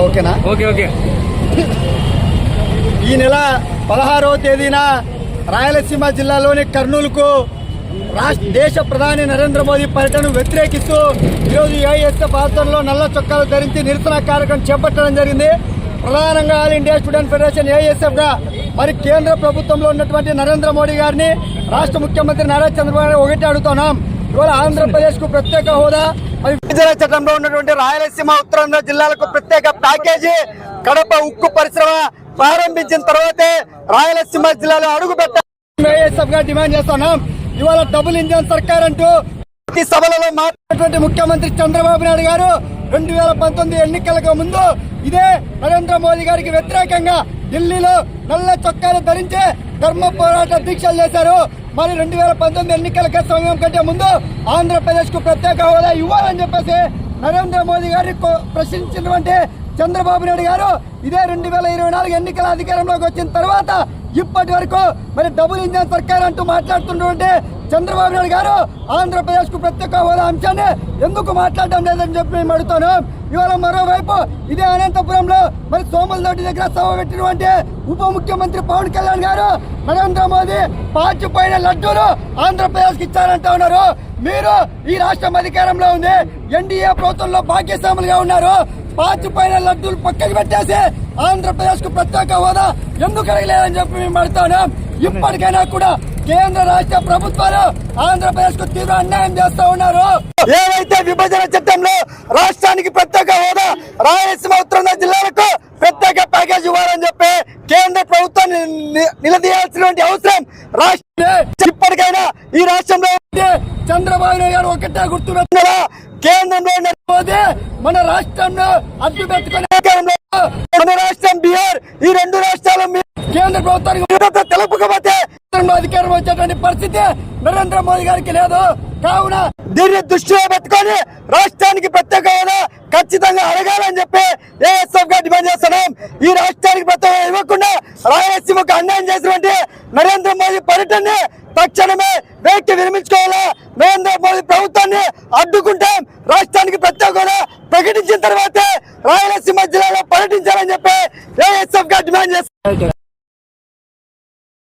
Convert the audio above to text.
ఓకేనా? ఈ నెల 16వ తేదీన రాయలసీమ జిల్లాలోని కర్నూలుకు దేశ ప్రధాని నరేంద్ర మోదీ పర్యటనను వ్యతిరేకిస్తూ ఈరోజు ఏఐఎస్ఎఫ్ ఆధ్వర్యంలో నల్ల చొక్కాలు ధరించి నిరసన కార్యక్రమం చేపట్టడం జరిగింది. ప్రధానంగా all India student federation AISF గా మరి కేంద్ర ప్రభుత్వంలో ఉన్నటువంటి నరేంద్ర మోడీ గారిని రాష్ట్ర ముఖ్యమంత్రి నారా చంద్రబాబు నాయుడు ఒకటి అడుగుతున్నాం. ఇవాళ ఆంధ్రప్రదేశ్ కు ప్రత్యేక హోదా, మరి విభజన చట్టంలో ఉన్నటువంటి రాయలసీమ ఉత్తరాంధ్ర జిల్లాలకు ప్రత్యేక ప్యాకేజీ, కడప ఉక్కు పరిశ్రమ ప్రారంభించిన తర్వాతే రాయలసీమ జిల్లాలో అడుగు పెట్టాలని ఏఐఎస్ఎఫ్ గా డిమాండ్ చేస్తున్నాం. ఇవాళ డబుల్ ఇంజన్ సర్కార్ అంటూ ప్రతి సభలలో మాట్లాడినటువంటి ముఖ్యమంత్రి చంద్రబాబు నాయుడు గారు 2019 ఎన్నికలకు ముందు ఇదే నరేంద్ర మోదీ గారికి వ్యతిరేకంగా ఢిల్లీలో నల్ల చొక్కాలు ధరించి ధర్మ పోరాట దీక్షలు చేశారు. మరి 2019 ఎన్నికల సమయం కంటే ముందు ఆంధ్రప్రదేశ్ కు ప్రత్యేక హోదా ఇవ్వాలని చెప్పేసి నరేంద్ర మోదీ గారిని ప్రశ్నించినటువంటి చంద్రబాబు నాయుడు గారు ఇదే 2024 ఎన్నికల అధికారంలోకి వచ్చిన తర్వాత ఇప్పటి వరకు మరి డబుల్ ఇంజన్ సర్కార్ అంటూ మాట్లాడుతున్నటువంటి చంద్రబాబు నాయుడు గారు ఆంధ్రప్రదేశ్ కు ప్రత్యేక హోదా అంశాన్ని ఎందుకు మాట్లాడడం లేదని చెప్పి మేము అడుగుతాను. ఇవాళ మరోవైపు ఇదే అనంతపురంలో మరి సోములదొడ్డి దగ్గర సభ పెట్టినటువంటి ఉప ముఖ్యమంత్రి పవన్ కళ్యాణ్ గారు నరేంద్ర మోదీ పాచిపోయిన లడ్డూలు ఆంధ్రప్రదేశ్ కి ఇచ్చారంటా ఉన్నారు. మీరు ఈ రాష్ట్రం అధికారంలో ఉంది, ఎన్డీఏ ప్రభుత్వంలో భాగ్యస్వాములుగా ఉన్నారు. పాచిపోయిన లడ్డూలు పక్కకి పెట్టేసి ఆంధ్రప్రదేశ్ కు ప్రత్యేక హోదా ఎందుకు అడగలేదని చెప్పి మేము అడుగుతాను. ఇప్పటికైనా కూడా కేంద్ర రాష్ట్ర ప్రభుత్వాలు ఆంధ్రప్రదేశ్ కు తీవ్ర అన్యాయం చేస్తా ఉన్నారు. ఏవైతే విభజన చట్టంలో రాష్ట్రానికి ప్రత్యేక హోదా, రాయలసీమ ఉత్తరాంధ్ర జిల్లాలకు ప్రత్యేక ప్యాకేజ్ ఇవ్వాలని చెప్పి కేంద్ర ప్రభుత్వాన్ని నిలదీయాల్సినటువంటి అవసరం ఇప్పటికైనా ఈ రాష్ట్రంలో చంద్రబాబు నాయుడు గారు ఒకటే గుర్తు పెట్టినారా, కేంద్రంలో మోదీ మన రాష్ట్రంలో అడ్డు పెట్టుకునే మన రాష్ట్రం బీహార్, ఈ రెండు రాష్ట్రాలు కేంద్ర ప్రభుత్వానికి తెలుపుకపోతే అధికారం వచ్చేటువంటి పరిస్థితి నరేంద్ర మోదీ గారికి లేదు. కావున దీన్ని దృష్టిలో పెట్టుకొని రాష్ట్రానికి ప్రత్యేక హోదా ఖచ్చితంగా అడగాలని చెప్పి ఏఎస్ఎఫ్ గా డిమాండ్ చేస్తున్నాం. ఈ రాష్ట్రానికి ప్రత్యేక ఇవ్వకుండా రాయలసీమకు అన్యాయం చేసినటువంటి నరేంద్ర మోదీ పర్యటనని తక్షణమే వెనక్కి విరమించుకోవాలా. నరేంద్ర మోదీ ప్రభుత్వాన్ని అడ్డుకుంటాం. రాష్ట్రానికి ప్రత్యేక హోదా ప్రకటించిన తర్వాతే రాయలసీమ జిల్లాలో పర్యటించాలని చెప్పి ఏఎస్ఎఫ్ గా డిమాండ్ చేస్తున్నాం.